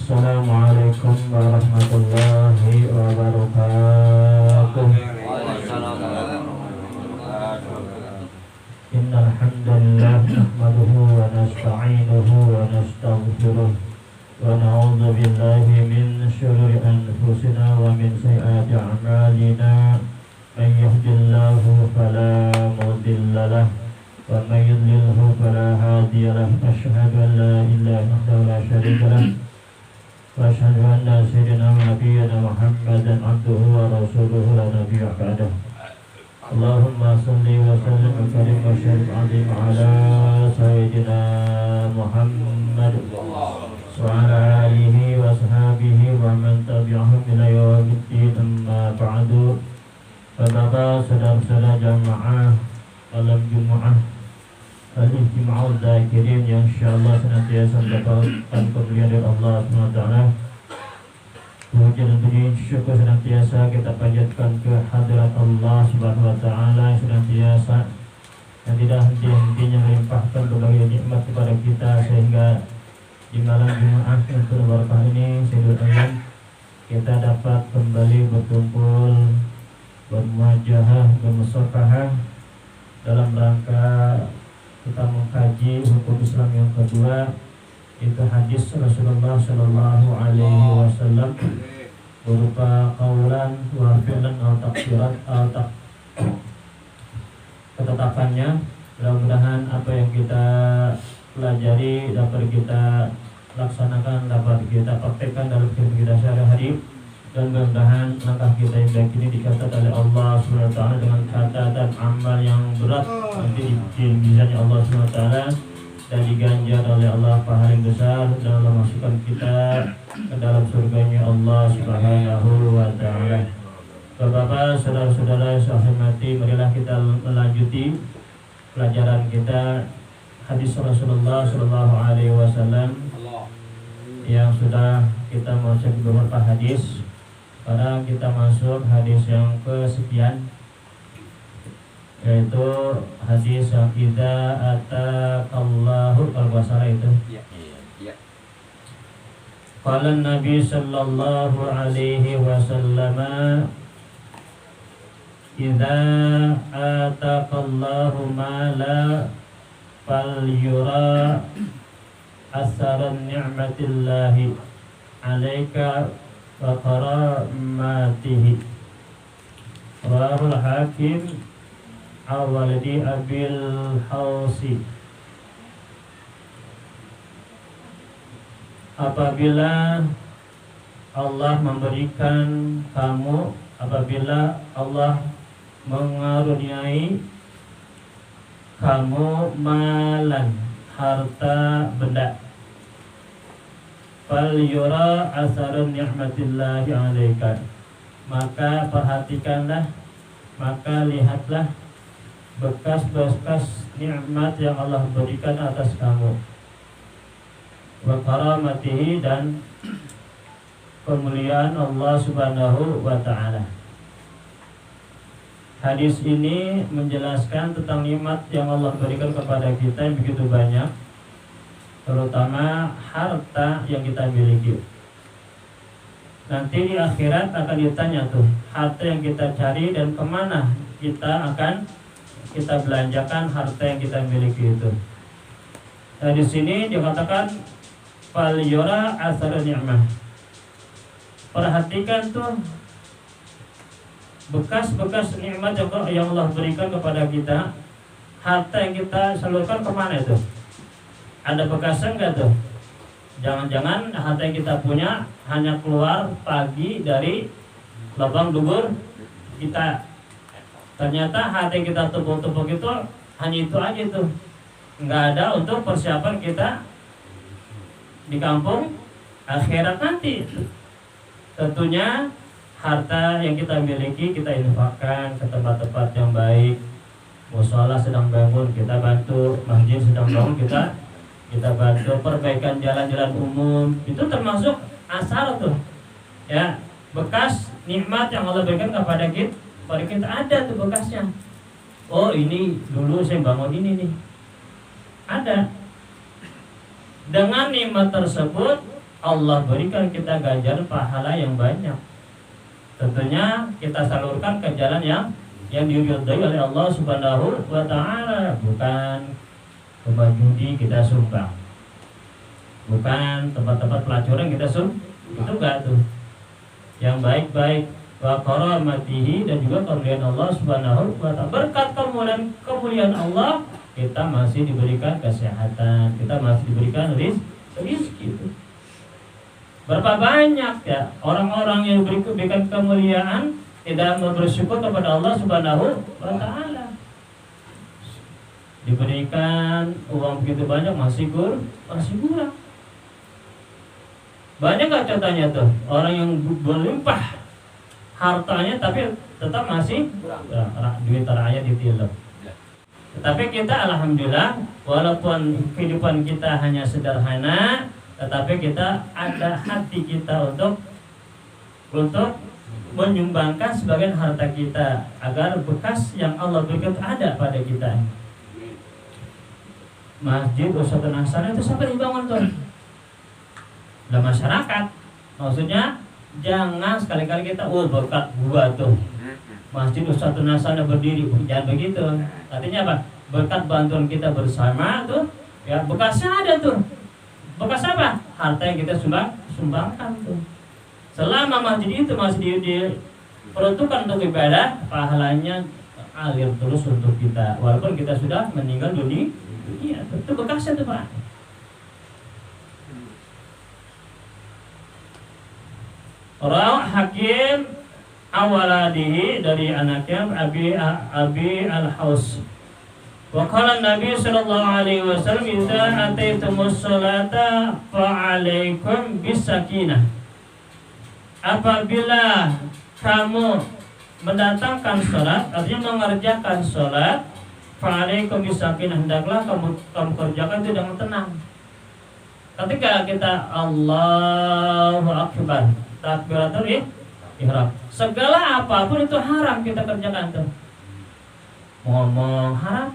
Assalamualaikum warahmatullahi wabarakatuh. Innal hamdalillah nahmaduhu wa nasta'inuhu wa nastaghfiruh wa na'udzu billahi min syururi anfusina wa min sayyiati a'malina. Man yahdihillahu fala mudilla lahu wa man yudlilhu fala hadiya lahu. Asyhadu an la ilaha illallah wa la syarika lahu wa asyhadu anna sayyidina wa nabiyyana Muhammadan abduhu wa rasuluhu la nabiyya ba'dahu. Allahumma salli wa sallim wa karim wa syarif azim ala sayyidina Muhammad wa ala alihi wa sahbihi wa man tabi'ahum ila yaumiddin. Amma ba'du. Bapak-bapak, saudara-saudara jamaah malam Jumat al-ijtima'ul zakirin yang insyaallah senantiasa mendapatkan kemuliaan dari Allah SWT. Puji dan puji syukur senantiasa kita panjatkan ke hadirat Allah Subhanahu wa taala yang senantiasa yang tidak henti-hentinya melimpahkan berbagai nikmat kepada kita, sehingga di malam Jumat yang penuh berkah ini Sayyidul Ayyam kita dapat kembali berkumpul, bermuajahah, bermusafahah dalam rangka kita mengkaji hukum Islam yang kedua, itu hadis Rasulullah Shallallahu Alaihi Wasallam berupa kaulan wa fi'lan atau takdiran atau ketetapannya. Mudah-mudahan apa yang kita pelajari dapat kita laksanakan, dapat kita praktekkan dalam kehidupan kita sehari-hari, dan mudah-mudahan langkah kita yang baik ini dicatat oleh Allah SWT dengan catatan amal yang berat nanti di mizannya Allah SWT, dan diganjar oleh Allah pahala yang besar, dan Allah masukkan kita ke dalam surganya Allah Subhanahu wa taala. Bapak-bapak, saudara-saudara yang saya hormati, marilah kita melanjuti pelajaran kita hadis Rasulullah Shallallahu Alaihi Wasallam yang sudah kita baca beberapa hadis. Sekarang kita masuk hadis yang kesekian, yaitu hadis yang idza ataqallahu, kalau nggak salah itu. Qala Nabi sallallahu alaihi wasallam, idza ataqallahu mala falyura asaran ni'matillahi alaika wa karamatihi. Rawahul Hakim awaladi Abil Hausi. Apabila Allah memberikan kamu, apabila Allah mengaruniai kamu malan, harta benda, fal yura asarun ni'matillahi alaika, maka perhatikanlah, maka lihatlah bekas-bekas nikmat yang Allah berikan atas kamu, wa karamatihi, dan kemuliaan Allah Subhanahu wa taala. Hadis ini menjelaskan tentang nikmat yang Allah berikan kepada kita yang begitu banyak, terutama harta yang kita miliki. Nanti di akhirat akan ditanya tuh, harta yang kita cari dan kemana kita akan kita belanjakan harta yang kita miliki itu. Nah, di sini dikatakan fal yura asar ni'mah. Perhatikan tuh bekas-bekas nikmat yang Allah berikan kepada kita. Harta yang kita salurkan kemana itu? Ada bekasnya enggak tuh? Jangan-jangan harta yang kita punya hanya keluar pagi dari lubang dubur kita. Ternyata harta yang kita tumpuk-tumpuk itu hanya itu aja tuh. Enggak ada untuk persiapan kita di kampung akhirat nanti. Tentunya harta yang kita miliki kita infakkan ke tempat-tempat yang baik. Mushola sedang bangun, kita bantu. Masjid sedang bangun, kita bantu. Perbaikan jalan-jalan umum, itu termasuk asar tuh, ya, bekas nikmat yang Allah berikan kepada kita. Pada kita ada tuh bekasnya. Oh, ini dulu saya bangun ini nih, ada. Dengan nikmat tersebut Allah berikan kita ganjaran pahala yang banyak. Tentunya kita salurkan ke jalan yang diridhai oleh Allah Subhanahu wa taala, bukan tempat judi kita sumbang, bukan tempat-tempat pelacuran kita itu enggak tuh. Yang baik-baik wa karamatihi, dan juga kemuliaan Allah Subhanahu wa taala. Berkat kemuliaan Allah kita masih diberikan kesehatan, kita masih diberikan rezeki itu. Berapa banyak ya orang-orang yang diberikan kemuliaan tidak bersyukur kepada Allah Subhanahu wa taala. Diberikan uang begitu banyak masih kurang. Banyak gak contohnya tuh orang yang berlimpah hartanya tapi tetap masih duit rakyat ditilep. Tetapi kita alhamdulillah, walaupun kehidupan kita hanya sederhana, tetapi kita ada hati kita untuk menyumbangkan sebagian harta kita agar bekas yang Allah berikan ada pada kita. Masjid Uswatun Hasanah itu siapa dibangun tuh? Lah masyarakat. Maksudnya jangan sekali-kali kita berkat gua tuh Masjid Uswatun Hasanah berdiri, jangan begitu. Artinya apa? Berkat bantuan kita bersama tuh ya bekasnya ada tuh. Bekas apa? Harta yang kita sumbangkan tuh. Selama masjid itu masih diperuntukkan untuk ibadah, pahalanya alir terus untuk kita. Walaupun kita sudah meninggal dunia, itu bekasnya tuh Pak. Rawi Hakim awaladihi, dari anaknya Abi Al-Haus. Wa qala Nabi sallallahu alaihi wasallam, idza ataitumus sholata fa'alaikum bisakinah. Apabila kamu mendatangkan sholat, artinya mengerjakan sholat, fa'alaikum bisakinah, hendaklah kamu kerjakan itu dengan tenang. Ketika kita Allahu Akbar, takbiratul ihram, segala apapun itu haram kita kerjakan tuh. Ngomong haram,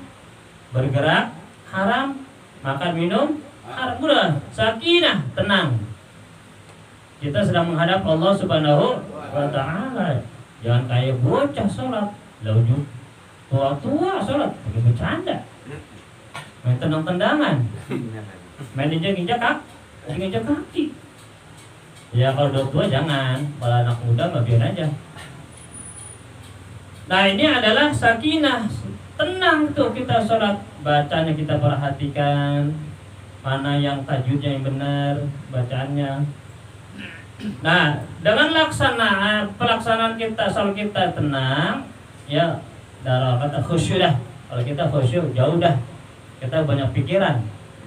bergerak haram, makan minum haram. Udah, sakinah, tenang. Kita sedang menghadap Allah Subhanahu wa taala. Jangan kayak bocah sholat, lalu tua-tua sholat, pakai bercanda, main tendang-tendangan, main injak kaki. Ya kalau udah tua jangan, kalau anak muda mah biar aja. Nah ini adalah sakinah, tenang tuh kita sholat, bacanya kita perhatikan, mana yang tajwidnya yang benar bacaannya. Nah dengan pelaksanaan kita sholat kita tenang, ya darah kata khusyuk dah. Kalau kita khusyuk jauh dah, kita banyak pikiran.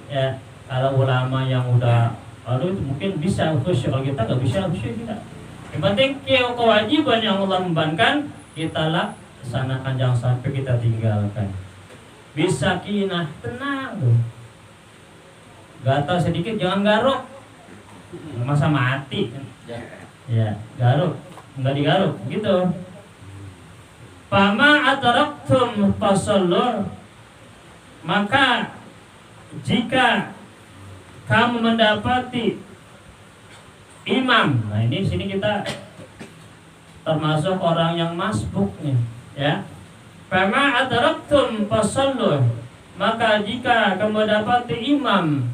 Ya kalau ulama yang udah itu mungkin bisa khusyuk, kalau kita nggak bisa khusyuk kita. Yang penting kewajiban yang Allah membebankan kita laksanakan, jangan sampai kita tinggalkan. Bisa kinah, tenang tuh. Gatal sedikit jangan garuk, masa mati. Ya garuk, nggak digaruk gitu. Fama ataraktum fasallu, maka jika kamu mendapati imam, nah ini sini kita termasuk orang yang masbuk nih, ya. Fama ataraktum fasallu, maka jika kamu mendapati imam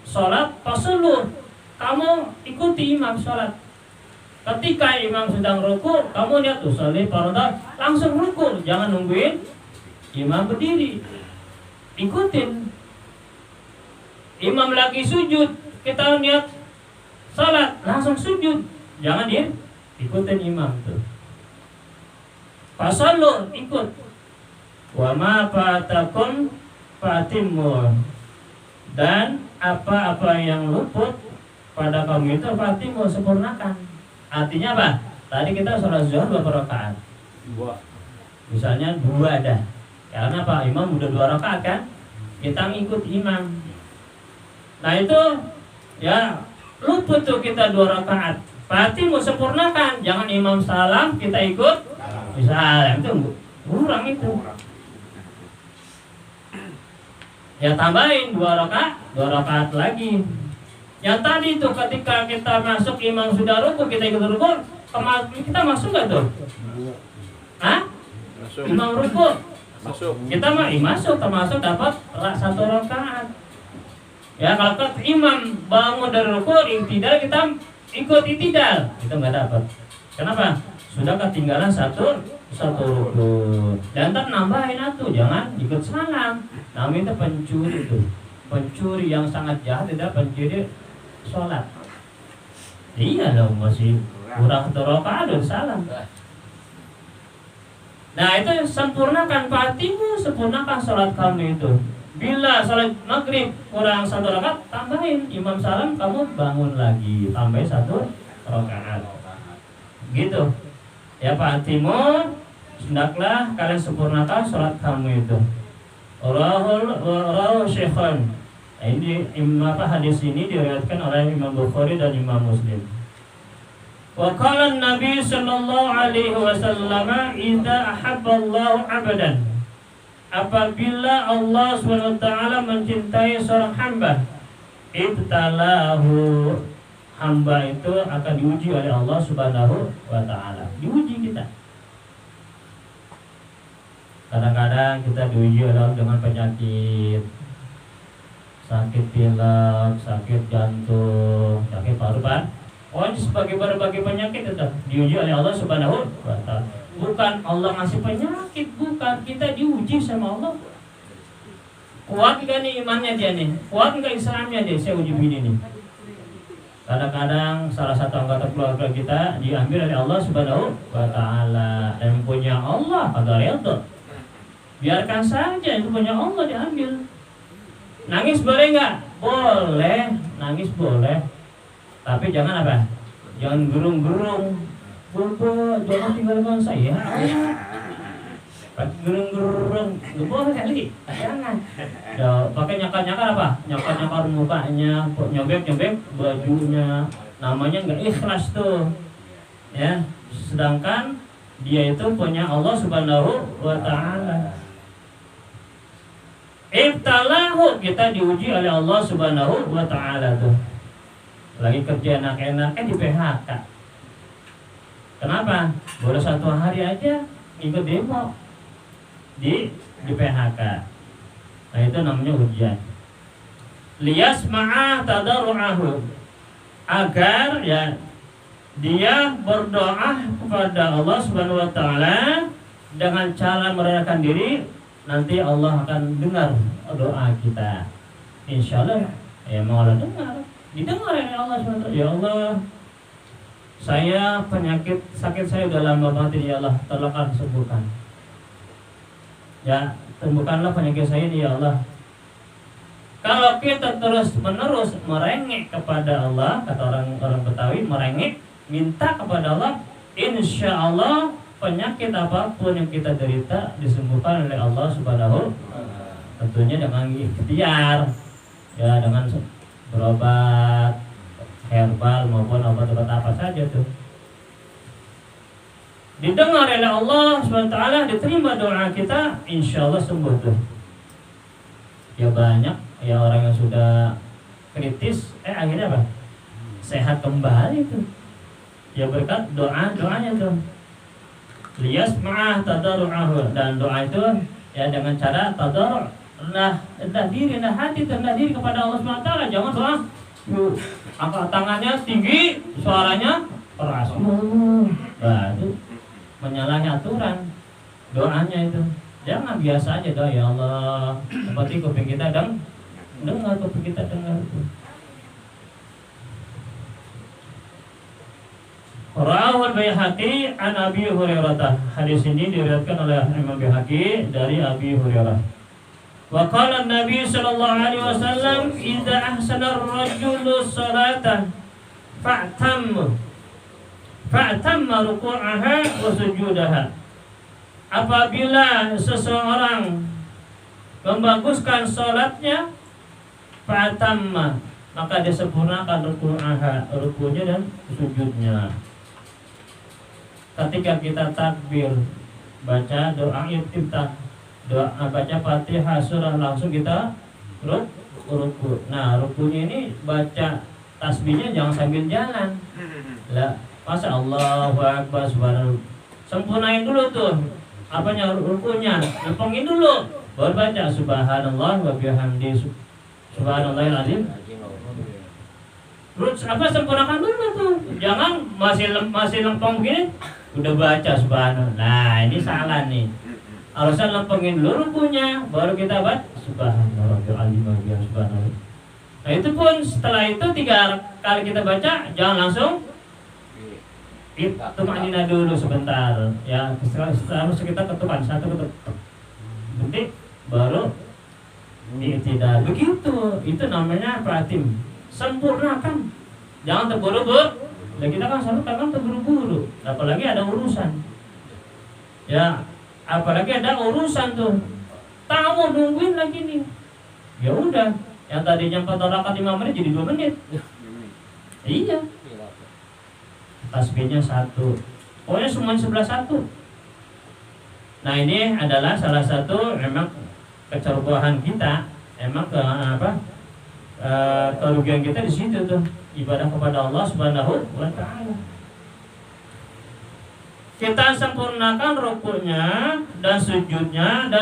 sholat, fasallu, kamu ikuti imam sholat. Ketika imam sedang ruku, kamu lihat tuh sholli fardhu, langsung ruku, jangan nungguin imam berdiri, ikutin. Imam lagi sujud, kita niat salat, langsung sujud, jangan dia ikutin imam tuh. Fasallu, ikut. Wa ma fatakum fatimmu, dan apa-apa yang luput pada kamu itu fatimmu, sempurnakan. Artinya apa? Tadi kita sholat zuhur berapa rakaat? 2. Misalnya 2 dah. Karena apa? Imam udah 2 rakaat kan? Kita ngikut imam. Nah itu ya luput tuh kita 2 rakaat. Fatimmu, sempurnakan. Jangan imam salam kita ikut salam, itu kurang itu. Ya tambahin 2 rakaat lagi. Yang tadi itu ketika kita masuk imam sudah ruku, kita ikut ruku, kita masuk nggak tuh? Hah? Masuk. Imam ruku, Masuk. kita masuk termasuk dapat 1 rakaat. Ya kalau imam bangun dari ruku, iktidal kita ikut iktidal, itu nggak dapat. Kenapa? Sudah ketinggalan satu ruku. Dan tak nambahin atuh, jangan ikut salam. Namanya itu pencuri itu. Pencuri yang sangat jahat tidak pencuri sholat. Iya dong, masih kurang 1 rakaat salam. Nah itu sempurnakan patimu, sempurnakan sholat kamu itu. Bila sholat maghrib kurang 1 rakaat, tambahin imam salam, kamu bangun lagi, tambahin 1 rakaat. Gitu. Ya patimu, hendaklah kalian sempurnakan sholat kamu itu. Rawahu Syekhan. Ini hadis ini diriwayatkan oleh Imam Bukhari dan Imam Muslim. Wa qala an-nabi sallallahu alaihi wasallam, "Idza ahabba Allahu 'abdan." Apabila Allah SWT mencintai seorang hamba, ibtalahu, hamba itu akan diuji oleh Allah Subhanahu wa taala. Diuji kita. Kadang-kadang kita diuji oleh Allah dengan penyakit, sakit pilek, sakit jantung, sakit paru-paru. Sebagai berbagai penyakit itu diuji oleh Allah Subhanahu wa taala. Bukan Allah ngasih penyakit, bukan, kita diuji sama Allah. Kuat enggak nih imannya dia nih? Kuat enggak Islamnya dia? Saya uji begini nih. Kadang-kadang salah satu anggota keluarga kita diambil oleh Allah Subhanahu wa taala, dan punya Allah kagak reda. Biarkan saja, itu punya Allah diambil. Nangis boleh enggak? Boleh, nangis boleh. Tapi jangan apa? Jangan gerung-gerung. Bapak, jangan tinggalkan saya. Gerung-gerung, nggak boleh kali. Jangan. Ya, pakai nyakar-nyakar apa? Nyakar-nyakar mukanya, nyobek-nyobek bajunya. Namanya nggak ikhlas tuh. Ya, sedangkan dia itu punya Allah Subhanahu wa taala. Ibtalahu, kita diuji oleh Allah Subhanahu wa taala tuh. Lagi kerja enak-enak, di PHK. Kenapa? Baru 1 hari aja ikut demo di PHK. Nah itu namanya ujian. Liyasma'a tadarru'ahu, agar ya dia berdoa kepada Allah Subhanahu wa taala dengan cara merendahkan diri, nanti Allah akan dengar doa kita. Insyaallah ya mau Allah dengar. Didengar oleh Allah SWT. Ya Allah, saya sakit saya udah lama banget ini, ya Allah, tolonglah sembuhkan. Ya, sembuhkanlah penyakit saya ini, ya Allah. Kalau kita terus menerus merengek kepada Allah, kata orang Betawi, merengek, minta kepada Allah, insya Allah penyakit apapun yang kita derita disembuhkan oleh Allah Subhanahu. Tentunya dengan ikhtiar, ya dengan berobat herbal maupun obat-obat apa saja tuh. Didengar oleh Allah SWT, diterima doa kita, insya Allah sembuh tuh. Ya banyak ya orang yang sudah kritis, akhirnya apa? Sehat kembali tuh. Ya berkat doanya tuh. Liyasma'ah tadarru'ahu, dan doa itu ya dengan cara tadarru', rendah diri kepada Allah SWT. Jangan doa angkat tangannya tinggi, suaranya keras. Nah, itu menyalahi aturan doanya itu. Jangan biasa aja doa, ya Allah, seperti kuping kita dengar, kuping kita dengar itu. Rawahu al-Baihaqi an Abi Hurairah. Hadis ini diriwayatkan oleh Imam Baihaqi dari Abi Hurairah. Wa qala an-nabi sallallahu alaihi wasallam, idza ahsana ar-rajulu salatan fa'tamma ruku'aha wa sujudaha. Apabila seseorang membaguskan salatnya, fa'tamma, maka dia sempurnakan ruku'nya dan sujudnya. Ketika kita takbir, baca doa iftitah, baca Fatihah surah, langsung kita ruku. Nah, rukunya ini baca tasbihnya jangan sambil jalan. Lah, masa Allahu Akbar subhanallah. Sempurnain dulu tuh apanya rukunya, lempengin dulu. Baru baca subhanallah wa bihamdi subhanallahil azim. Terus apa sempurnakan dulu tuh. Jangan masih lempeng begini udah baca subhanallah. Nah, ini salah nih. Harusnya lempengin dulu rukunya, baru kita baca subhanallahil azim wa bihamdi subhanallah. Nah, itu pun setelah itu 3 kali kita baca jangan langsung tumanina dulu sebentar ya, harus kita ketukan satu ketuk nanti baru tidak begitu. Itu namanya pratim, sempurnakan, jangan terburu-buru. Dan kita kan selalu kan terburu-buru, apalagi ada urusan ya, apalagi ada urusan tuh tamu nungguin lagi nih, ya udah yang tadinya 4 rakaat 5 menit jadi 2 menit. Iya, tasbihnya 1, pokoknya semuanya 11-1. Nah, ini adalah salah satu memang kecerobohan kita, emang kerugian kita di situ tuh, ibadah kepada Allah Subhanahu wa taala. Kita sempurnakan rukuknya dan sujudnya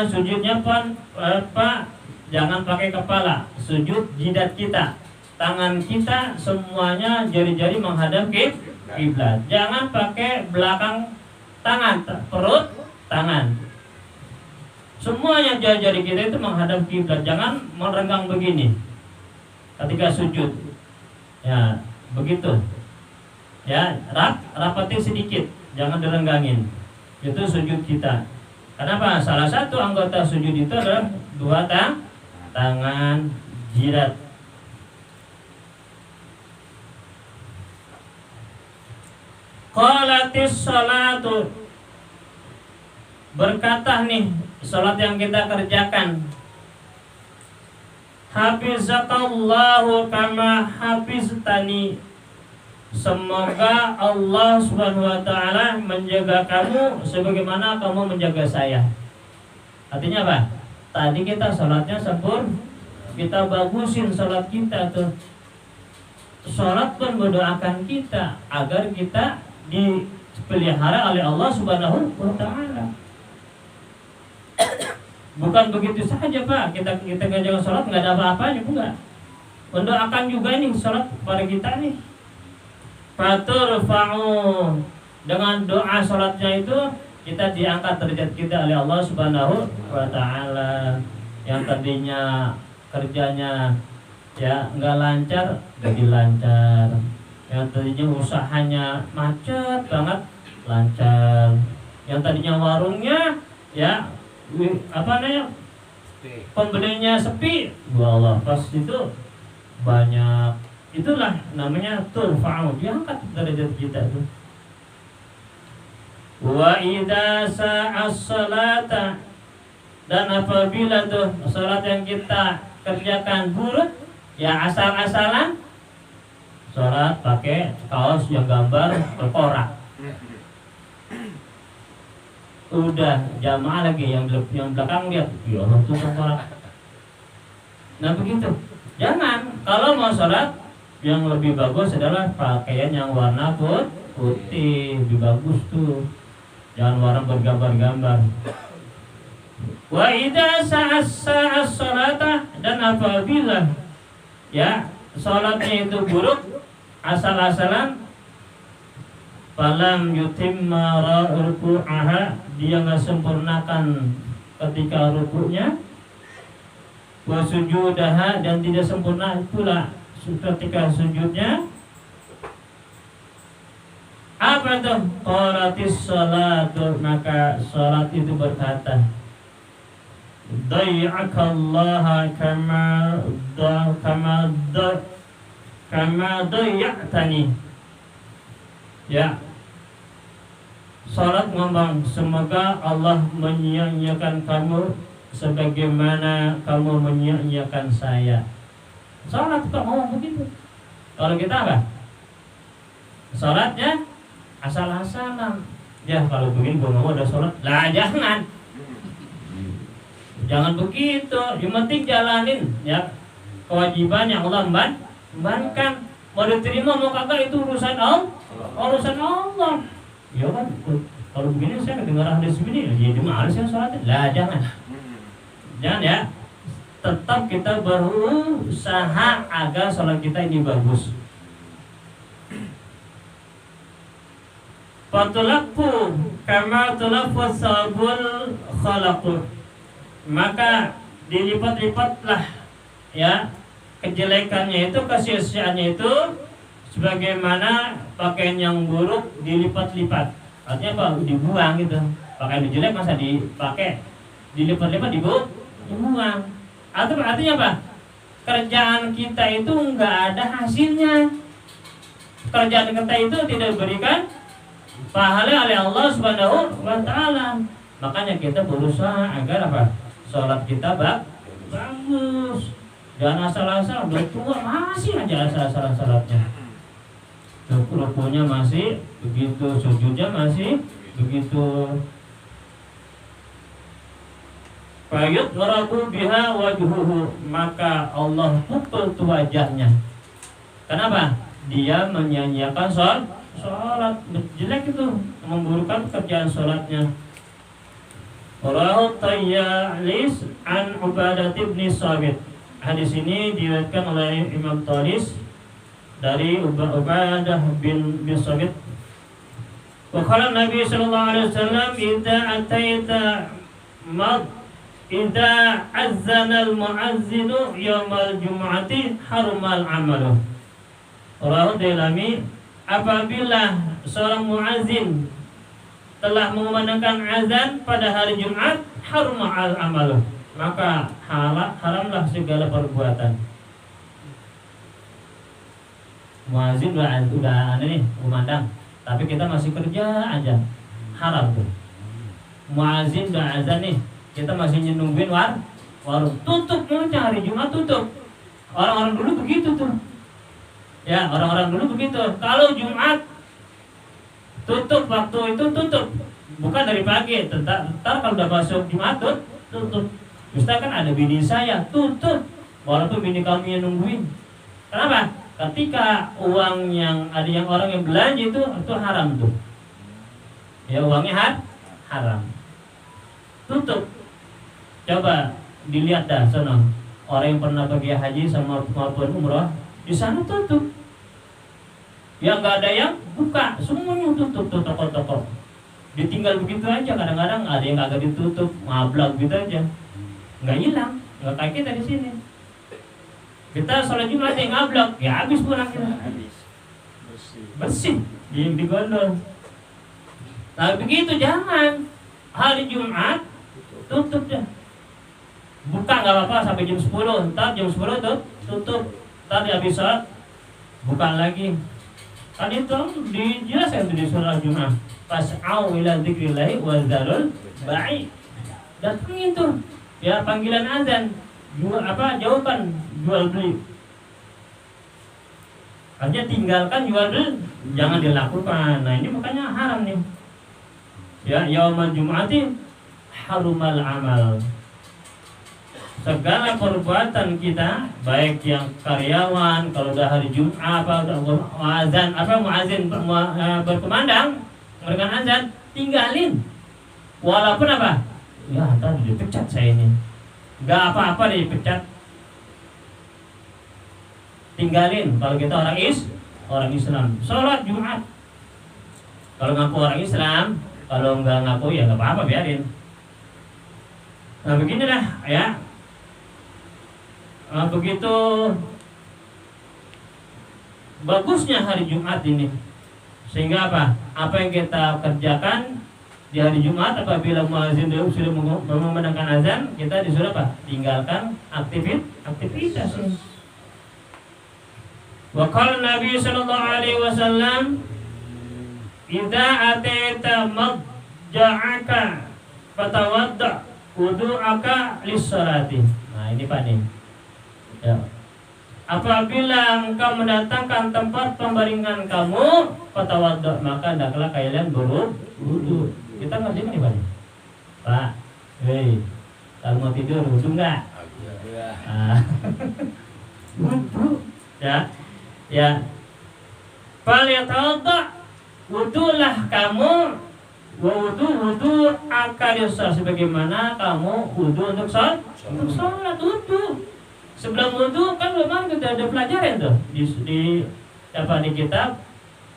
jangan pakai kepala, sujud jidat kita, tangan kita semuanya jari-jari menghadap kiblat. Jangan pakai belakang tangan, perut, tangan. Semuanya jari-jari kita itu menghadap kiblat. Jangan merenggang begini ketika sujud. Ya, begitu. Ya, rapatin sedikit, jangan direnggangin. Itu sujud kita. Kenapa? Salah satu anggota sujud itu adalah 2 tangan, jidat. Qalatis salatu, berkata nih salat yang kita kerjakan, hafizakallahu kama hafiztani, semoga Allah Subhanahu wa taala menjaga kamu sebagaimana kamu menjaga saya. Artinya apa? Tadi kita salatnya sempurna, kita bagusin salat kita tuh. Salat pun mendoakan kita agar kita dipelihara oleh Allah Subhanahu wa taala. Bukan begitu saja, Pak. Kita ngajarin salat enggak ada apa-apanya, enggak. Mendoakan juga nih salat pada kita nih. Faturfa'u, dengan doa salatnya itu kita diangkat derajat kita oleh Allah Subhanahu wa taala. Yang tadinya kerjanya ya enggak lancar jadi lancar, yang tadinya usahanya macet banget lancar, yang tadinya warungnya ya pembelinya sepi, Allah pas itu banyak. Itulah namanya turfa'u, diangkat derajat kita tuh. Wa idza sa'as salata, dan apabila tuh salat yang kita kerjakan buruk ya asal-asalan, salat pakai kaos yang gambar berkorak, udah jamaah lagi yang belakang lihat ya Allah tuh berkorak. Nah begitu, jangan. Kalau mau salat yang lebih bagus adalah pakaian yang warna putih, lebih bagus tuh, jangan warna bergambar-gambar. Wa idza sa'as salata, dan apabila ya salatnya itu buruk asal-asalan, falam yutimma ruku'aha, dia enggak sempurnakan ketika rukuknya, wa sujudaha, dan tidak sempurna pula ketika sujudnya. Apa tuh? Qalatis salatu, maka salat itu berkata, Day'akallaha kama day'atani. Ya, salat ngomong, semoga Allah menyia-nyiakan kamu sebagaimana kamu menyia-nyiakan saya. Salat kok ngomong begitu. Kalau kita apa? Salatnya asal-asalan. Ya kalau begini gua ngomong ada salat. Lah jangan. Jangan begitu. Yang penting jalanin ya kewajiban yang Allah membankan. Mau diterima mau kagak itu urusan Allah. Urusan Allah. Ya kan, kalau begini saya dengar hadis begini, jadi males yang sholat. Lah jangan ya. Tetap kita berusaha agar sholat kita ini bagus. Fatulaqu kama tulaffuz sabul khalaqu. Maka dilipat-lipatlah ya kejelekannya itu, kesia-siaannya itu sebagaimana pakaian yang buruk dilipat-lipat. Artinya apa? Dibuang gitu. Pakaian jelek masa dipakai, dilipat-lipat dibuang. Atau artinya apa? Kerjaan kita itu enggak ada hasilnya. Kerjaan kita itu tidak diberikan pahala oleh Allah Subhanahu wa taala. Makanya kita berusaha agar apa? Salat kita bagus. Jangan asal-asal, udah tua masih aja asal-asalan salatnya. Rukunya masih begitu, sujudnya masih begitu. Fayut warabu biha wajhuhu, maka Allah pukul tu wajahnya. Kenapa? Dia menyanyiakan sholat. Jelek itu, memburukkan pekerjaan sholatnya. Rawahu Tayyalis an Ubadah bin Sabit. Hadis ini diriwayatkan oleh Imam Talis dari Ubadah bin Sabit. Wa qala Nabi sallallahu alaihi wasallam, idza azzana al-mu'azzinu yaumal jumu'ati harumal amalu. Rawahu Dailami, apabila seorang muazzin telah mengumandangkan azan pada hari Jumat, harumal amalu, maka haramlah segala perbuatan. Muazzin udah nih kumandang, tapi kita masih kerja aja, haram tuh. Muazzin udah azan nih, kita masih nungguin warung tutup, hari Jumat tutup. Orang-orang dulu begitu tuh. Ya, orang-orang dulu begitu. Kalau Jumat tutup, waktu itu tutup. Bukan dari pagi, ntar kalau udah masuk Jumat tutup. Misalkan ada bini saya, tutup. Walaupun bini kami yang nungguin. Kenapa? Ketika uang yang ada yang orang yang belanja itu haram tuh. Ya, uangnya haram. Tutup. Coba dilihat dah sana, orang yang pernah pergi haji sama maupun umroh, di sana tutup. Yang nggak ada yang buka, semuanya tutup tuh toko-toko. Ditinggal begitu aja, kadang-kadang ada yang agak ditutup, ngablak gitu aja, nggak hilang, nggak kayak kita di sini. Kita sholat Jumat yang ngablak, ya habis pulang kita. Bersih, digondol. Nah begitu jangan. Hari Jumat tutup dah. Buka nggak apa-apa sampai jam 10. Ntar jam 10 tutup. Ntar habis sholat buka lagi. Kan itu dijelaskan di surah Jumat. Fas'au ila dzikrillahi wa dzarul bai'. Datangin tuh ya panggilan azan. Jauhkan jual beli. Artinya tinggalkan jual beli, jangan dilakukan. Nah ini makanya haram nih. Ya, yaumal jumu'ati harumal amal. Segala perbuatan kita, baik yang karyawan, kalau udah hari Jumat muazin berkumandang memberikan azan, tinggalin. Walaupun apa? Ya, entar dipecat saya ini. Enggak apa-apa dipecat. Tinggalin kalau kita orang Islam. Salat Jumat. Kalau ngaku orang Islam, kalau enggak ngaku ya enggak apa-apa, biarin. Nah, beginilah ya. Begitu bagusnya hari Jumat ini, sehingga apa yang kita kerjakan di hari Jumat apabila muazin sudah memandangkan azan, kita disuruh tinggalkan aktivitas ini. Wa qala Nabi sallallahu alaihi wasallam, idza ataita madja'aka fatawadda wudu'aka lis-salati. Nah, ini Pak nih. Ya. Apabila engkau mendatangkan tempat pembaringan kamu, fatawadda, maka hendaklah kalian berwudu. Kita ngerti nih Pak. Pak, kalau mau tidur wudu enggak? Wudu. Ya. Falyatawadda, wudulah kamu, wudu akarisah sebagaimana kamu wudu untuk sholat wudu. Sebelum wudu kan memang kita ada pelajaran tuh di kitab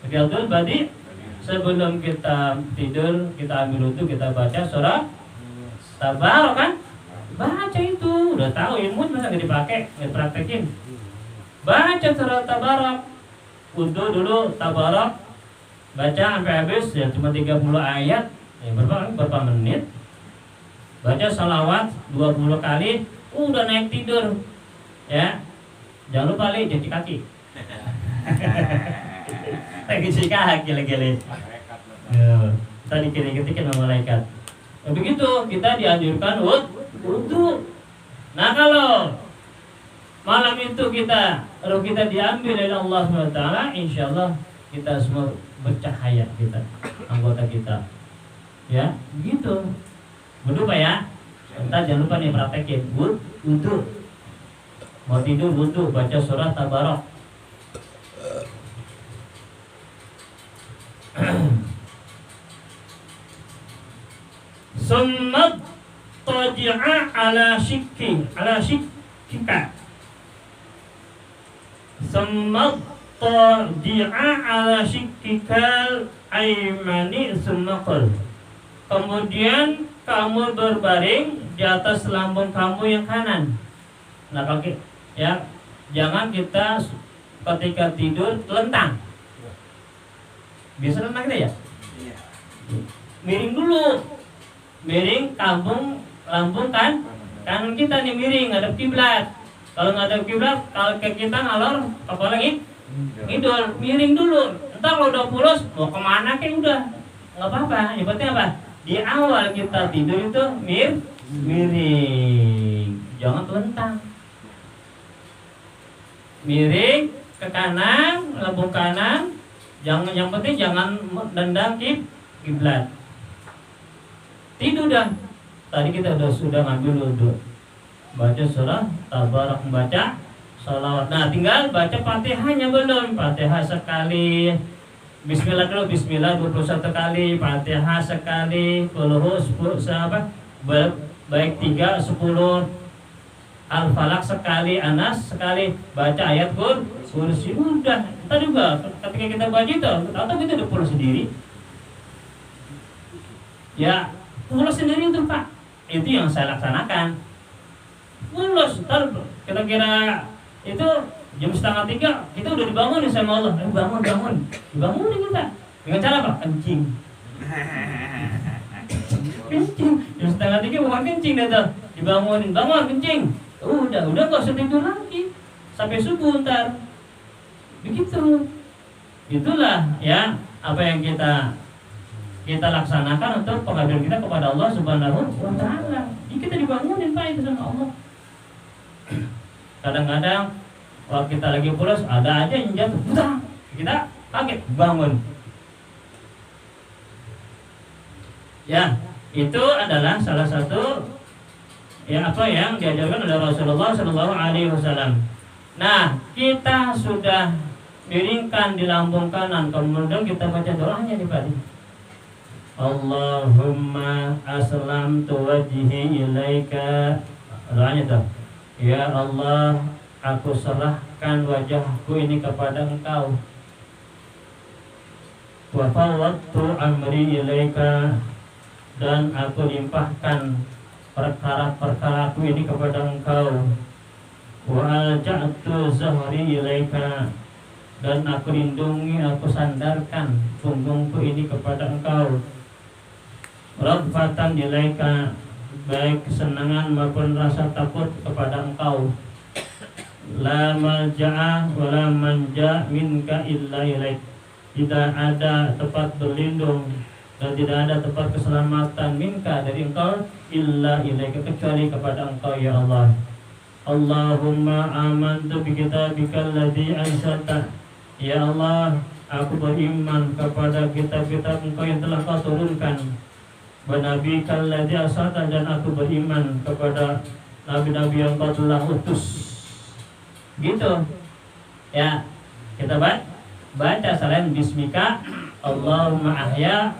Riyadhul Badi. Sebelum kita tidur kita ambil wudu, kita baca surah Tabarak kan? Baca itu, udah tahu ilmu masa nggak dipakai, nggak praktekin. Baca surah Tabarak, wudu dulu Tabarak, baca sampai habis ya cuma 30 ayat, ya berapa menit. Baca salawat 20 kali, udah naik tidur. Ya, jangan lupa cuci kaki. Cuci kaki lagi. Ya, tadi ketik-ketikin sama malaikat. Ya, begitu kita dianjurkan wudu. Nah kalau malam itu roh kita diambil oleh Allah SWT, insya Allah kita semua bercahaya, kita anggota kita. Ya, begitu. Wudu Pak ya. Entar jangan lupa nih praktekin wudu. Mau tidur wudu, baca surah Tabarak. Summa taji'a ala shikkika. Summa taji'a ala shikkikal aymani summa qul. Kemudian kamu berbaring di atas lambung kamu yang kanan. Nah, pakai ya, jangan kita ketika tidur telentang. Bisa telentang kita ya? Miring dulu. Miring lambung kan kanan kita nih miring ngadep kiblat. Kalau ngadep kiblat, kalau ke kita ngalor kepala ngidul, miring dulu. Entar kalau udah pulas mau kemana kayak udah nggak apa-apa. Yang penting apa? Di awal kita tidur itu miring, jangan telentang. Miring ke kanan, lambung kanan. Yang penting jangan nendang kiblat. Tidur dah. Tadi kita sudah ngambil wudu. Baca surah Tabarak, membaca salawat. Nah, tinggal baca Fatihahnya belum. Fatihah sekali. Bismillah dulu, Bismillah 21 kali, Fatihah sekali, Qulhu 10 sahabat, baik 3 10, Al-Falaq sekali, Anas sekali, baca ayat kursi. Udah, kita juga ketika kita baca itu, atau kita udah pulang sendiri. Ya, pulang sendiri itu Pak, itu yang saya laksanakan. Pulang, kira-kira itu jam 2:30 kita udah dibangunin sama Allah. Dibangunin kita. Dengan cara apa? Kencing. Jam 2:30 bukan kencing dah tuh. Dibangunin, bangun kencing. Udah enggak usah tidur lagi. Sampai subuh ntar. Begitu. Itulah ya apa yang kita laksanakan untuk pengabdian kita kepada Allah Subhanahu wa taala. Ini kita dibangunin Pak itu sama Allah. Kadang-kadang waktu kita lagi pulas ada aja yang jatuh, kita kaget bangun. Ya, itu adalah salah satu ya apa yang diajarkan oleh Rasulullah SAW. Nah, kita sudah miringkan di lambung kanan, kemudian kita baca doanya nih Pak. Allahumma aslamtu wajhi ilaika. Doanya tuh. Ya Allah, aku serahkan wajahku ini kepada Engkau. Wa fawwadtu amri ilaika, dan aku limpahkan perkara-perkaraku ini kepada Engkau. Wa alja'tu zahri ilaika, dan aku lindungi, aku sandarkan punggungku ini kepada Engkau. Raghbatan ilaika, baik kesenangan maupun rasa takut kepada Engkau. La malja'a wa la manja minka illa ilaik, tidak ada tempat berlindung dan tidak ada tempat keselamatan minka dari Engkau illa ilaik, kecuali kepada Engkau ya Allah. Allahumma amantu bi kitabikal ladzi anzalta, ya Allah, aku beriman kepada kitab-kitab Engkau yang telah Kau turunkan. Wa nabiyikal ladzi arsalta, dan aku beriman kepada nabi-nabi yang Kau telah utus. Gitu ya, kita baca selain bismika Allahumma ahya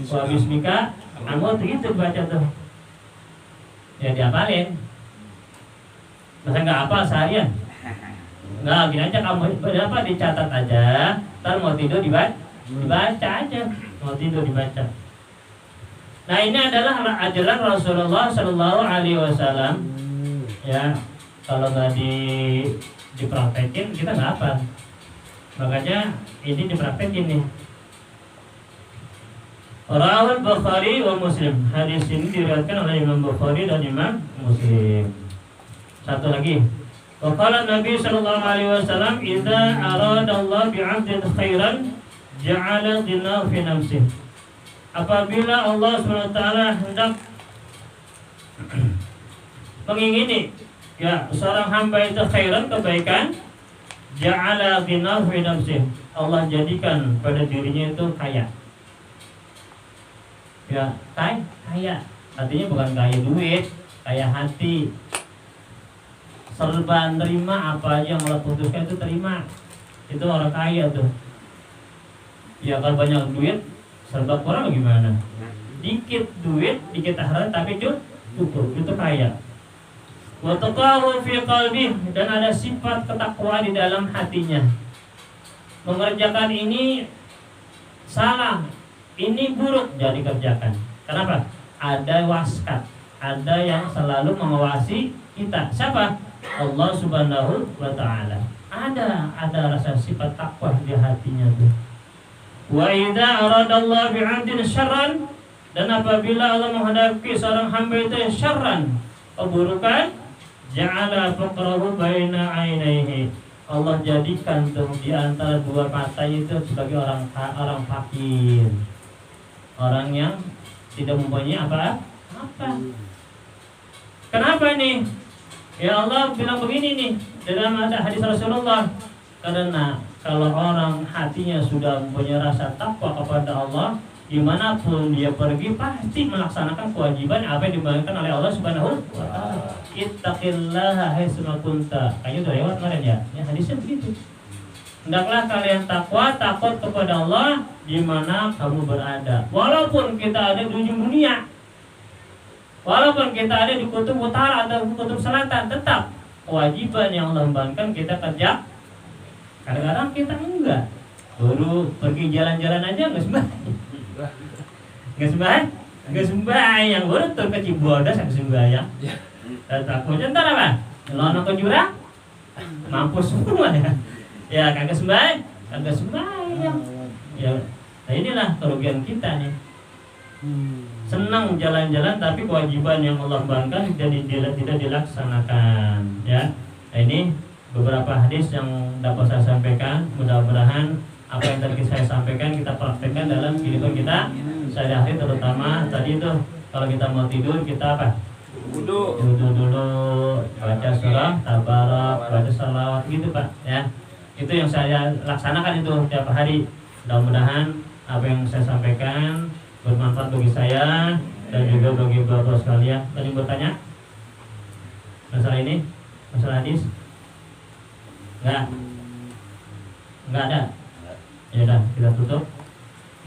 wa bismika amut, gitu baca tuh. Ya diapalin. Masa nggak hafal seharian? Nggak, gini aja kamu berapa dicatat aja. Ntar mau tidur dibaca aja. Mau tidur dibaca. Nah ini adalah ajaran Rasulullah Shallallahu Alaihi Wasallam. Ya, kalau nggak dipraktekin kita nggak apa. Makanya ini dipraktekin nih. Rawal Bukhari wa Muslim. Hadis ini diriwayatkan oleh Imam Bukhari dan Imam Muslim. Satu lagi. Wa qala Nabi sallallahu alaihi wasallam, "Idza arada Allah bi'abdin khairan ja'ala ghinahu fi nafsihi." Apabila Allah SWT hendak mengingini ya seorang hamba itu khairan, kebaikan, ja'ala ghinahu fi nafsihi. Allah jadikan pada dirinya itu kaya. Ya, kaya. Artinya bukan kaya duit, kaya hati. Serba nerima apa aja yang Allah putuskan itu terima. Itu orang kaya tuh. Ya kalau banyak duit, serba kurang gimana? Dikit duit, dikit harta tapi cukup, itu kaya. Wa taqahu fi qalbi, dan ada sifat ketakwaan di dalam hatinya. Mengerjakan ini salah, ini buruk, jadi kerjakan. Kenapa? Ada waskat, ada yang selalu mengawasi kita. Siapa? Allah Subhanahu wa Ta'ala. Ada rasa sifat takwa di hatinya tuh. Wa idza aradallahu bi'abdin syarran, dan apabila Allah menghadapi seorang hamba itu syarran, keburukan, ja'ala faqrahu baina ainaihi. Allah jadikan tuh di antara dua mata itu sebagai orang fakir. Orang yang tidak mempunyai apa. Kenapa nih? Ya Allah bilang begini nih dalam ada hadis Rasulullah. Karena kalau orang hatinya sudah mempunyai rasa takwa kepada Allah, dimanapun dia pergi pasti melaksanakan kewajiban apa yang dibagikan oleh Allah Subhanahu wa Ta'ala. Ittaqillaha haitsuma kunta. Kayaknya udah lewat kemarin ya. Ya hadisnya begitu. Hendaklah kalian takut kepada Allah di mana kamu berada. Walaupun kita ada di ujung dunia, walaupun kita ada di kutub utara atau kutub selatan, tetap kewajiban yang Allah bebankan kita kerja. Kadang-kadang kita enggak. Baru pergi jalan-jalan aja nggak sembahyang. Baru tur ke Cibodas nggak sembahyang. Takutnya ntar apa? Nyelonong ke jurang, mampus semua ya. Ya kagak sembahyang. Ya, nah inilah kerugian kita nih. Senang jalan-jalan tapi kewajiban yang Allah bebankan tidak dilaksanakan. Ya, nah, ini beberapa hadis yang dapat saya sampaikan. Mudah-mudahan apa yang tadi saya sampaikan kita praktekkan dalam kehidupan kita sehari-hari, terutama tadi itu kalau kita mau tidur kita apa? Wudu dulu, baca surah tabarak, baca salawat gitu Pak ya. Itu yang saya laksanakan itu tiap hari. Mudah-mudahan apa yang saya sampaikan bermanfaat bagi saya dan juga bagi bapak sekalian. Tadi bertanya masalah ini, masalah hadis? Enggak ada. Ya udah, kita tutup.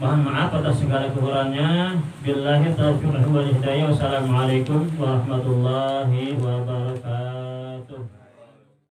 Mohon maaf atas segala kekurangannya. Billahi taufiq wal hidayah. Wassalamualaikum warahmatullahi wabarakatuh.